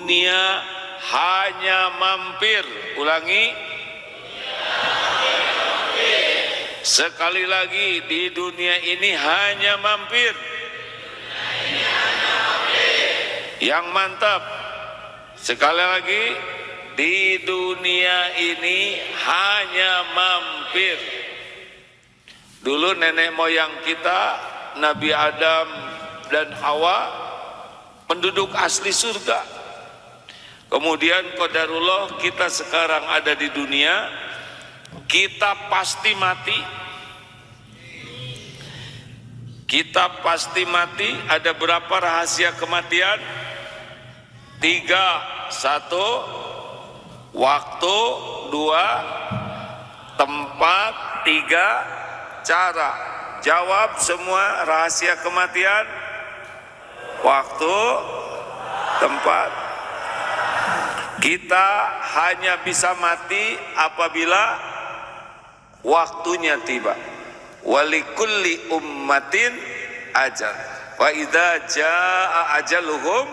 dunia hanya mampir. Ulangi. Sekali lagi, di dunia ini hanya mampir. Yang mantap. Sekali lagi, di dunia ini hanya mampir. Dulu nenek moyang kita, Nabi Adam dan Hawa, penduduk asli surga. Kemudian qadarullah kita sekarang ada di dunia, kita pasti mati. Kita pasti mati. Ada berapa rahasia kematian? 3. 1. Waktu. 2. Tempat. 3. Cara. Jawab semua rahasia kematian. Waktu. Tempat. Kita hanya bisa mati apabila waktunya tiba. Walikulli ummatin ajal. Wa idza jaa ajaluhum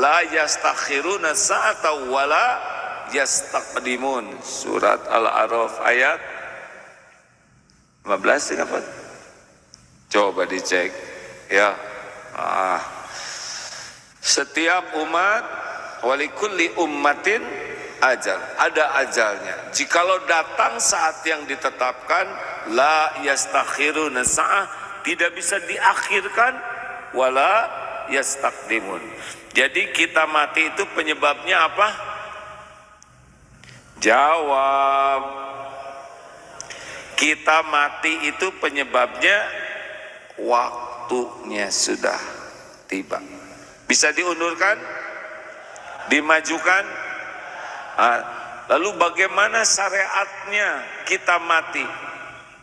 la yastakhiruna sa'ata wa la yastaqdimun. Surat Al-A'raf ayat 15 apa? Coba dicek ya. Setiap umat, walikulli ummatin ajal, ada ajalnya. Jikalau datang saat yang ditetapkan, la yastakhiruna sa'ah, tidak bisa diakhirkan, wala yastaqdimun. Jadi kita mati itu penyebabnya apa? Jawab. Kita mati itu penyebabnya waktunya sudah tiba. Bisa diundurkan? Dimajukan? Lalu bagaimana syariatnya kita mati?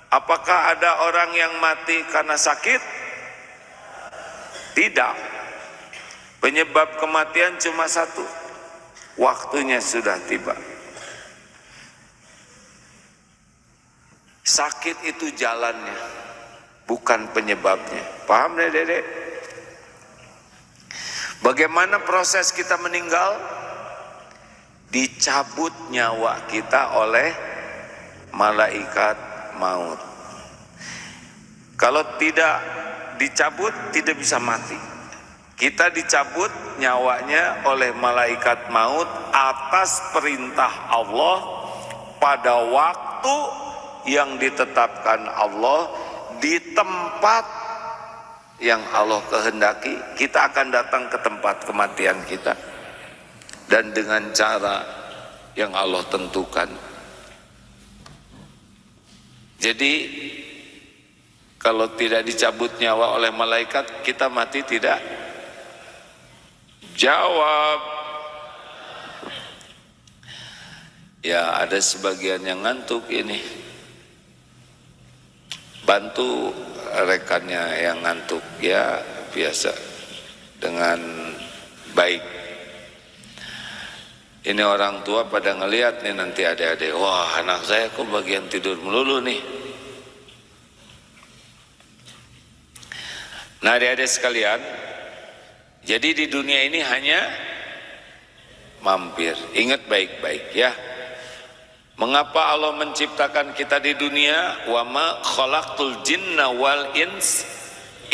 Apakah ada orang yang mati karena sakit? Tidak. Penyebab kematian cuma satu, waktunya sudah tiba. Sakit itu jalannya, bukan penyebabnya. Paham Dedek? Bagaimana proses kita meninggal? Dicabut nyawa kita oleh malaikat maut. Kalau tidak dicabut, tidak bisa mati. Kita dicabut nyawanya oleh malaikat maut atas perintah Allah pada waktu yang ditetapkan Allah, di tempat yang Allah kehendaki. Kita akan datang ke tempat kematian kita, dan dengan cara yang Allah tentukan. Jadi kalau tidak dicabut nyawa oleh malaikat, kita mati tidak? Jawab. Ya, ada sebagian yang ngantuk ini. Bantu rekannya yang ngantuk ya, biasa dengan baik. Ini orang tua pada ngelihat nih nanti adik-adik, wah anak saya kok bagian tidur melulu nih. Nah adik-adik sekalian, jadi di dunia ini hanya mampir. Ingat baik-baik ya. Mengapa Allah menciptakan kita di dunia? Wa ma khalaqtul jinna wal ins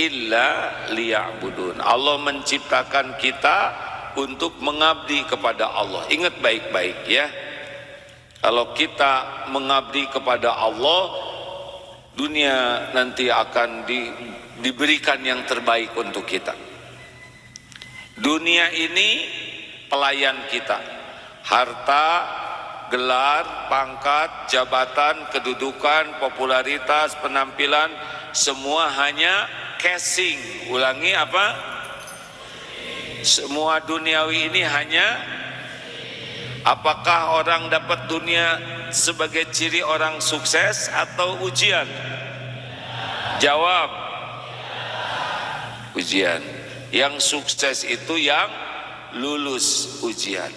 illa liya'budun. Allah menciptakan kita untuk mengabdi kepada Allah. Ingat baik-baik ya. Kalau kita mengabdi kepada Allah, dunia nanti akan diberikan yang terbaik untuk kita. Dunia ini pelayan kita. Harta, gelar, pangkat, jabatan, kedudukan, popularitas, penampilan, semua hanya casing. Ulangi apa? Semua duniawi ini hanya, apakah orang dapat dunia sebagai ciri orang sukses atau ujian? Jawab. Ujian. Yang sukses itu yang lulus ujian.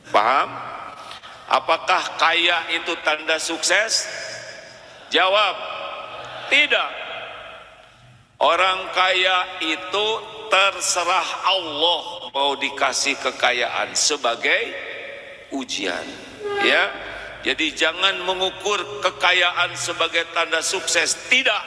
Paham? Apakah kaya itu tanda sukses? Jawab. Tidak. Orang kaya itu terserah Allah mau dikasih kekayaan sebagai ujian, ya. Jadi jangan mengukur kekayaan sebagai tanda sukses, tidak.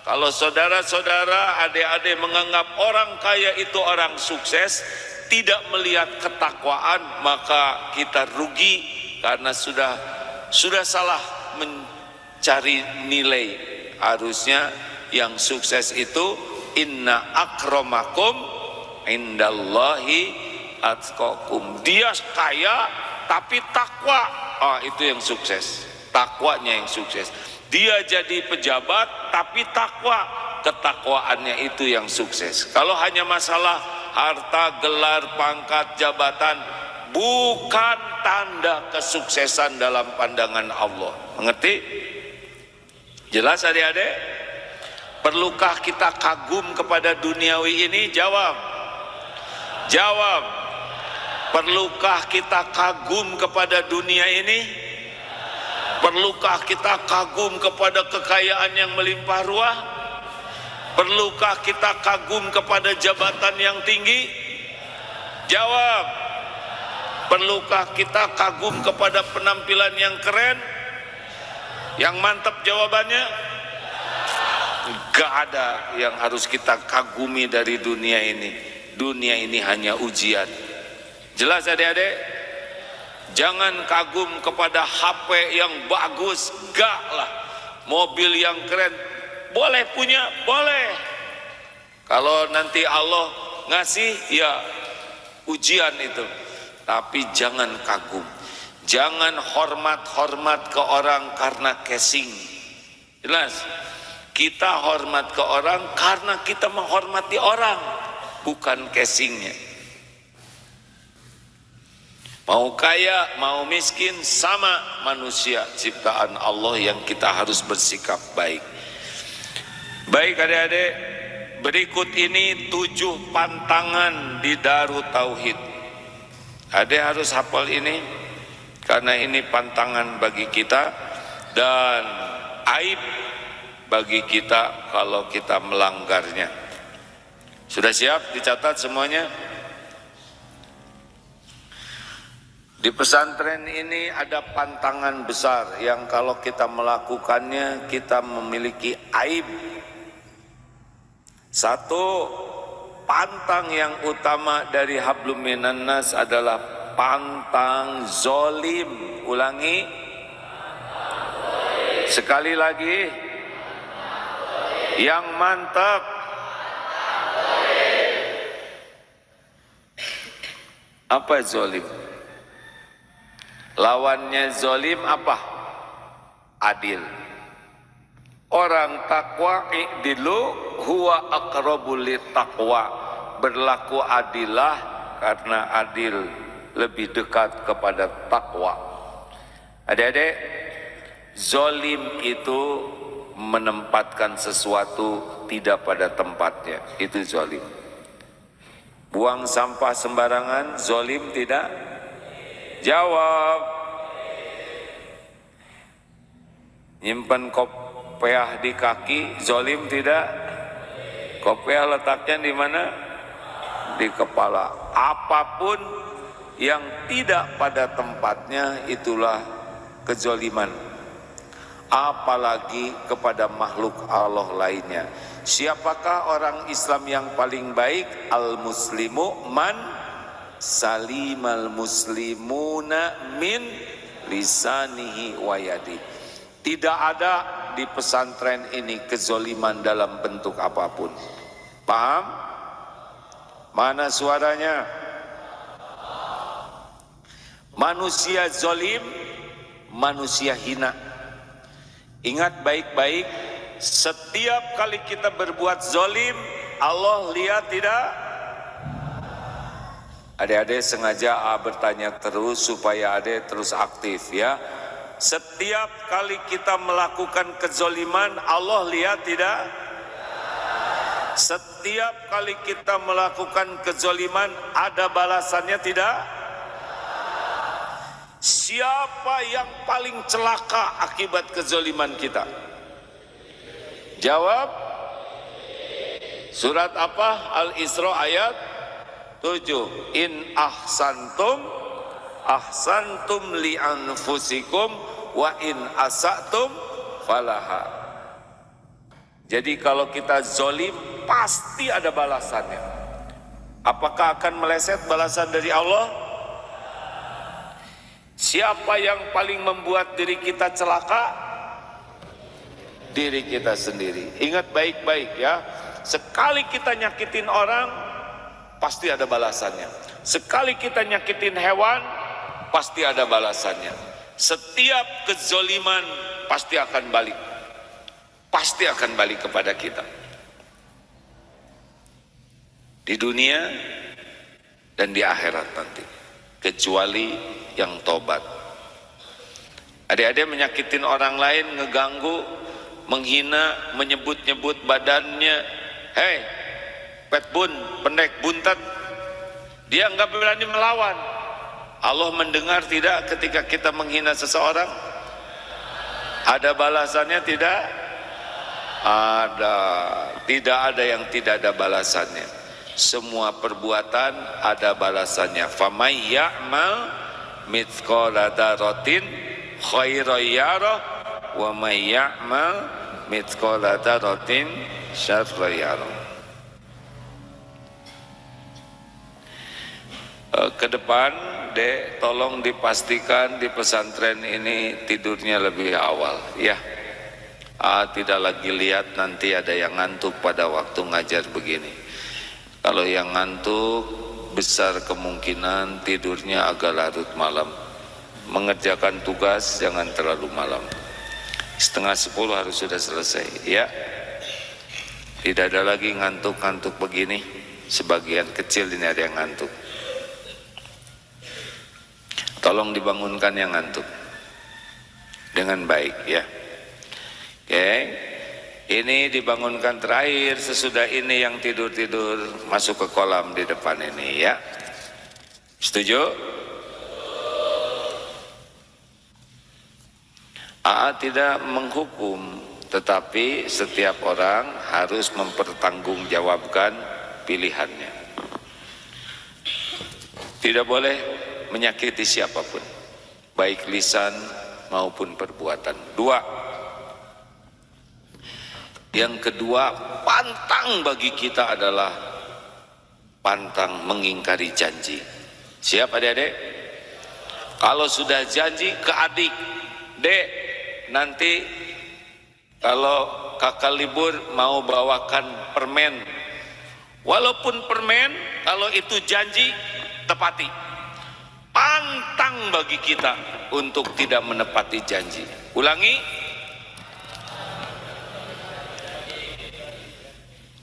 Kalau saudara-saudara, adik-adik menganggap orang kaya itu orang sukses, tidak melihat ketakwaan, maka kita rugi karena sudah salah mencari nilai. Harusnya yang sukses itu inna akramakum indallahi atqakum. Dia kaya tapi takwa. Itu yang sukses, takwanya yang sukses. Dia jadi pejabat tapi takwa, ketakwaannya itu yang sukses. Kalau hanya masalah harta, gelar, pangkat, jabatan, bukan tanda kesuksesan dalam pandangan Allah. Mengerti? Jelas adik-adik? Perlukah kita kagum kepada duniawi ini? Jawab. Jawab. Perlukah kita kagum kepada dunia ini? Perlukah kita kagum kepada kekayaan yang melimpah ruah? Perlukah kita kagum kepada jabatan yang tinggi? Jawab. Perlukah kita kagum kepada penampilan yang keren? Yang mantap jawabannya? Gak ada yang harus kita kagumi dari dunia ini. Dunia ini hanya ujian. Jelas adik-adik? Jangan kagum kepada HP yang bagus, gak lah. Mobil yang keren, boleh punya, boleh. Kalau nanti Allah ngasih, ya ujian itu. Tapi jangan kagum. Jangan hormat-hormat ke orang karena casing. Jelas? Kita hormat ke orang karena kita menghormati orang, bukan casingnya. Mau kaya, mau miskin, sama manusia ciptaan Allah yang kita harus bersikap baik. Baik adik-adik, berikut ini 7 pantangan di Darut Tauhid. Adik harus hafal ini, karena ini pantangan bagi kita dan aib bagi kita kalau kita melanggarnya. Sudah siap dicatat semuanya? Di pesantren ini ada pantangan besar yang kalau kita melakukannya kita memiliki aib. Satu, pantang yang utama dari hablum minan nas adalah pantang zolim. Ulangi. Sekali lagi. Yang mantap. Apa zolim? Lawannya zolim apa? Adil. Orang takwa i'dilu huwa aqrabul taqwa. Berlaku adilah karena adil lebih dekat kepada takwa. Adik-adik, zolim itu menempatkan sesuatu tidak pada tempatnya. Itu zolim. Buang sampah sembarangan, zolim tidak? Jawab. Nyimpan kopiah di kaki, zolim tidak? Kopiah letaknya di mana? Di kepala. Apapun yang tidak pada tempatnya itulah kezoliman. Apalagi kepada makhluk Allah lainnya. Siapakah orang Islam yang paling baik? Al-muslimu man salimal muslimuna min lisanihi wa yadi. Tidak ada di pesantren ini kezoliman dalam bentuk apapun. Paham? Mana suaranya? Manusia zolim, manusia hina. Ingat baik-baik, setiap kali kita berbuat zolim, Allah lihat tidak? Adik-adik sengaja bertanya terus supaya adik terus aktif ya. Setiap kali kita melakukan kezoliman, Allah lihat tidak? Setiap kali kita melakukan kezoliman, ada balasannya tidak? Siapa yang paling celaka akibat kezoliman kita? Jawab. Surat apa? Al-Isra ayat 7. In ahsantum ahsantum li anfusikum wa in asatum falaha. Jadi kalau kita zolim pasti ada balasannya. Apakah akan meleset balasan dari Allah? Siapa yang paling membuat diri kita celaka? Diri kita sendiri. Ingat baik-baik ya, sekali kita nyakitin orang pasti ada balasannya. Sekali kita nyakitin hewan pasti ada balasannya. Setiap kezoliman pasti akan balik. Pasti akan balik kepada kita. Di dunia dan di akhirat nanti. Kecuali yang tobat. Adik-adik menyakitin orang lain, ngeganggu, menghina, menyebut-nyebut badannya, hei, petbun, pendek, buntet, dia enggak berani melawan. Allah mendengar tidak ketika kita menghina seseorang? Ada balasannya tidak? Ada. Tidak ada yang tidak ada balasannya. Semua perbuatan ada balasannya. Famay ya'mal mithqala dzarratin khairan yarah wa may ya'mal mithqala dzarratin syarran yarah. Ke depan, Dek, tolong dipastikan di pesantren ini tidurnya lebih awal ya. Tidak lagi lihat nanti ada yang ngantuk pada waktu ngajar begini. Kalau yang ngantuk besar kemungkinan tidurnya agak larut malam. Mengerjakan tugas jangan terlalu malam. 9:30 harus sudah selesai ya. Tidak ada lagi ngantuk-ngantuk begini. Sebagian kecil ini ada yang ngantuk. Tolong dibangunkan yang ngantuk dengan baik ya. Oke, ini dibangunkan terakhir. Sesudah ini yang tidur-tidur masuk ke kolam di depan ini ya. Setuju? Tidak menghukum, tetapi setiap orang harus mempertanggungjawabkan pilihannya. Tidak boleh menyakiti siapapun, baik lisan maupun perbuatan. 2. Yang kedua, pantang bagi kita adalah pantang mengingkari janji. Siap adik-adik? Kalau sudah janji ke adik, Dek, nanti kalau kakak libur mau bawakan permen. Walaupun permen, kalau itu janji, tepati. Pantang bagi kita untuk tidak menepati janji. Ulangi.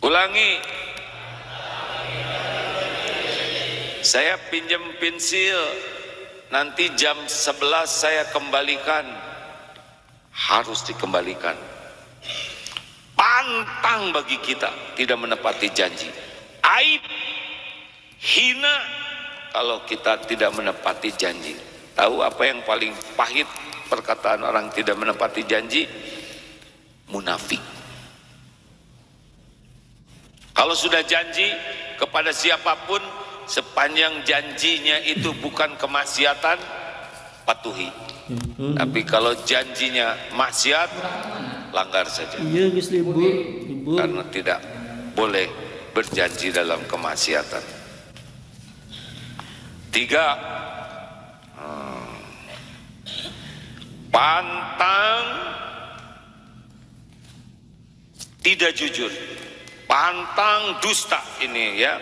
Ulangi. Saya pinjam pensil, nanti jam 11 saya kembalikan. Harus dikembalikan. Pantang bagi kita tidak menepati janji. Aib, hina kalau kita tidak menepati janji. Tahu apa yang paling pahit perkataan orang tidak menepati janji? Munafik. Kalau sudah janji kepada siapapun, sepanjang janjinya itu bukan kemaksiatan, patuhi. Tapi kalau janjinya maksiat, langgar saja. Iya, guys, libur. Karena tidak boleh berjanji dalam kemaksiatan. 3. Pantang tidak jujur, pantang dusta ini ya.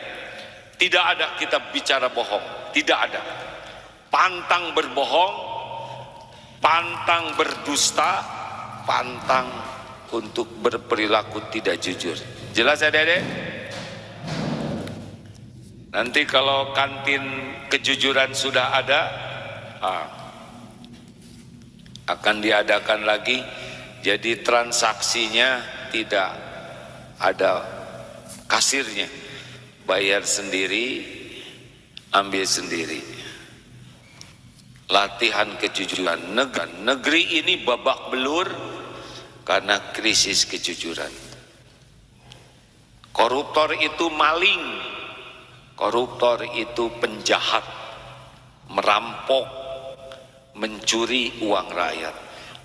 Tidak ada kita bicara bohong, tidak ada. Pantang berbohong, pantang berdusta, pantang untuk berperilaku tidak jujur. Jelas adik-adik? Nanti kalau kantin kejujuran sudah ada, akan diadakan lagi. Jadi transaksinya tidak ada kasirnya, bayar sendiri, ambil sendiri. Latihan kejujuran. Negeri ini babak belur karena krisis kejujuran. Koruptor itu maling, Koruptor itu penjahat, merampok, mencuri uang rakyat.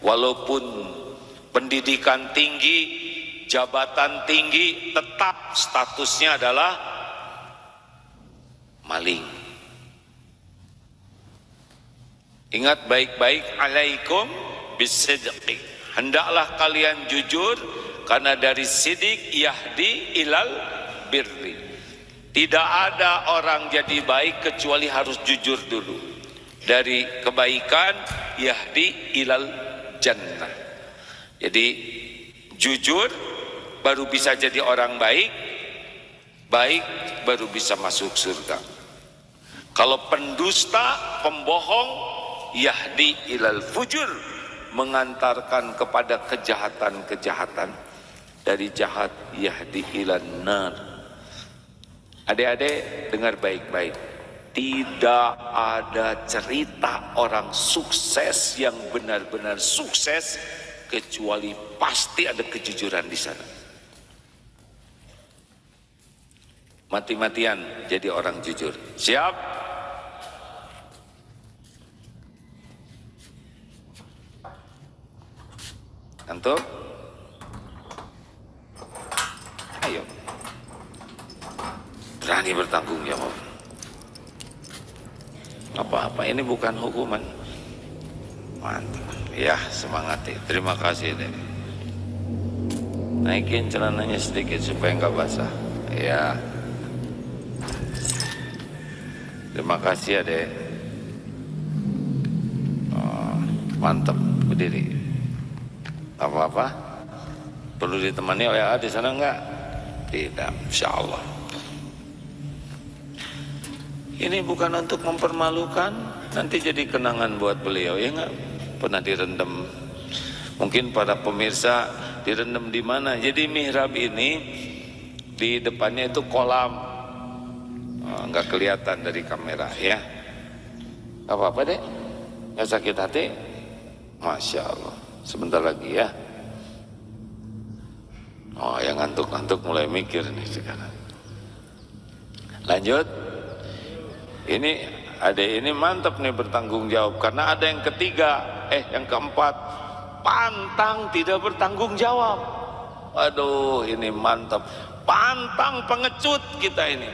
Walaupun pendidikan tinggi, jabatan tinggi, tetap statusnya adalah maling. Ingat baik-baik, alaikum bisidqi. Hendaklah kalian jujur, karena dari sidik yahdi ilal birri. Tidak ada orang jadi baik kecuali harus jujur dulu. Dari kebaikan yahdi ilal jannah. Jadi jujur baru bisa jadi orang baik, baik baru bisa masuk surga. Kalau pendusta, pembohong, yahdi ilal fujur, mengantarkan kepada kejahatan-kejahatan. Dari jahat yahdi ilan nar. Adik-adik dengar baik-baik, tidak ada cerita orang sukses yang benar-benar sukses kecuali pasti ada kejujuran di sana. Mati-matian jadi orang jujur. Siap? Antum? Ayo. Berani bertanggung jawab. Apa-apa ini bukan hukuman. Mantap. Ya, semangat. Terima kasih deh. Naikin celananya sedikit supaya nggak basah. Ya. Terima kasih ya deh. Oh, mantap. Berdiri. Apa-apa? Perlu ditemani oleh di sana enggak? Tidak, insya Allah. Ini bukan untuk mempermalukan, nanti jadi kenangan buat beliau, ya enggak? Pernah direndam. Mungkin para pemirsa direndam di mana? Jadi mihrab ini di depannya itu kolam, enggak kelihatan dari kamera, ya. Apa-apa deh? Enggak sakit hati? Masya Allah. Sebentar lagi ya. Oh, yang ngantuk-ngantuk mulai mikir nih sekarang. Lanjut. Ini adek ini mantap nih bertanggung jawab, karena ada yang ketiga, yang keempat, pantang tidak bertanggung jawab. Aduh, ini mantap. Pantang pengecut kita ini.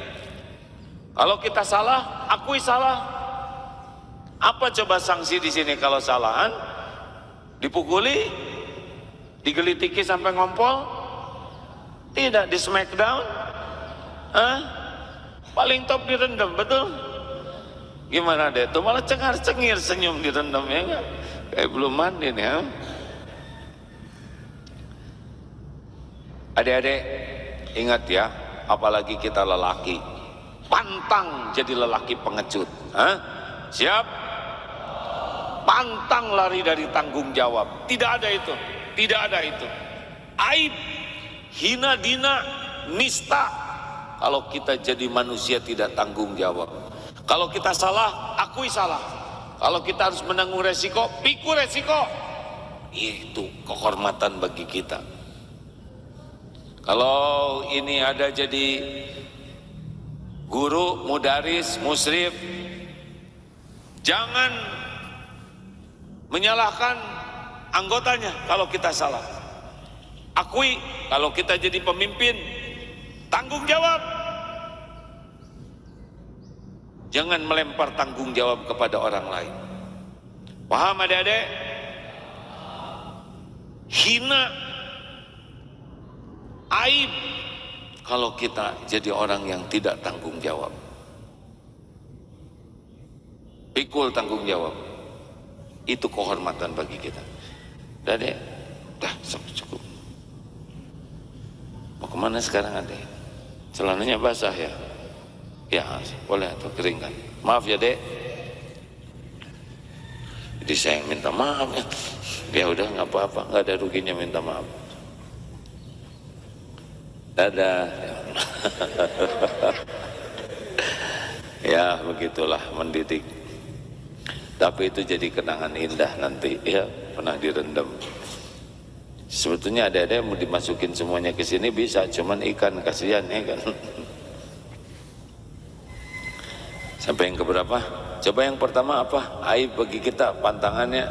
Kalau kita salah, akui salah. Apa coba sanksi di sini kalau salahan? Dipukuli, digelitiki sampai ngompol, tidak di smackdown, paling top direndam, betul? Gimana deh? Tuh malah cengar-cengir senyum direndam, ya enggak? Kayak belum mandi nih, ya. Adik-adik ingat ya, apalagi kita lelaki, pantang jadi lelaki pengecut, siap? Pantang lari dari tanggung jawab. Tidak ada itu. Tidak ada itu. Aib, hina dina, nista. Kalau kita jadi manusia tidak tanggung jawab. Kalau kita salah, akui salah. Kalau kita harus menanggung resiko, pikul resiko. Itu kehormatan bagi kita. Kalau ini ada jadi guru, mudaris, musrif, jangan menyalahkan anggotanya kalau kita salah. Akui kalau kita jadi pemimpin, tanggung jawab. Jangan melempar tanggung jawab kepada orang lain. Paham adik-adik? Hina, aib kalau kita jadi orang yang tidak tanggung jawab. Pikul tanggung jawab. Itu kehormatan bagi kita. Udah deh, dah cukup. Mau kemana sekarang adek? Celananya basah ya? Ya boleh atau kering kan? Maaf ya dek. Jadi saya minta maaf ya. Ya udah nggak apa-apa, nggak ada ruginya minta maaf. Dadah. Ya begitulah mendidik. Tapi itu jadi kenangan indah nanti ya, pernah direndam. Sebetulnya ada yang mau dimasukin semuanya ke sini bisa, cuman ikan kasihan ya kan. Sampai yang keberapa? Coba yang pertama apa? Aib bagi kita pantangannya.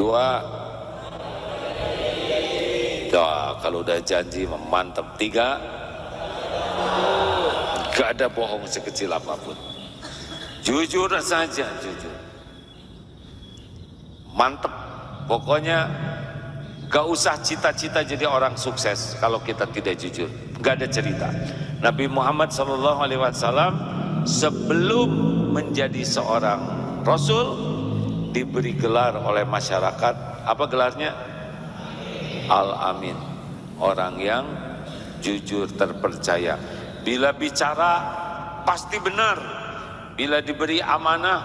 2. Ya, kalau udah janji mantap. 3. Gak ada bohong sekecil apapun. Jujur saja, jujur. Mantap. Pokoknya gak usah cita-cita jadi orang sukses kalau kita tidak jujur. Gak ada cerita. Nabi Muhammad SAW sebelum menjadi seorang Rasul diberi gelar oleh masyarakat. Apa gelarnya? Al-Amin. Orang yang jujur, terpercaya. Bila bicara pasti benar. Bila diberi amanah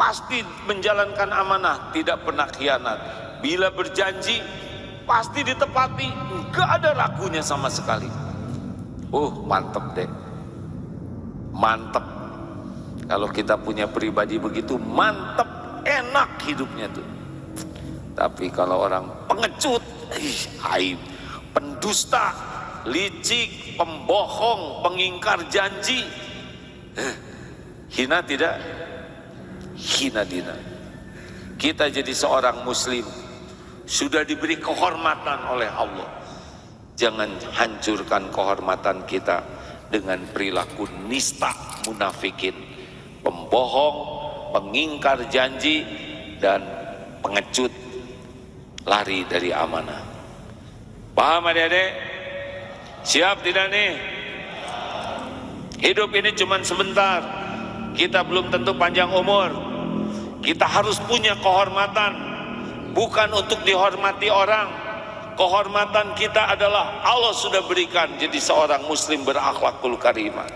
pasti menjalankan amanah, tidak pernah khianat. Bila berjanji pasti ditepati, enggak ada ragunya sama sekali. Mantep deh. Mantep. Kalau kita punya pribadi begitu, mantep, enak hidupnya tuh. Tapi kalau orang pengecut, aib, pendusta, licik, pembohong, pengingkar janji, hina tidak? Hina dina. Kita jadi seorang muslim sudah diberi kehormatan oleh Allah. Jangan hancurkan kehormatan kita dengan perilaku nista, munafikin, pembohong, pengingkar janji, dan pengecut, lari dari amanah. Paham adik-adik? Siap tidak nih? Hidup ini cuma sebentar. Kita belum tentu panjang umur. Kita harus punya kehormatan, bukan untuk dihormati orang. Kehormatan kita adalah Allah sudah berikan jadi seorang muslim berakhlakul karimah.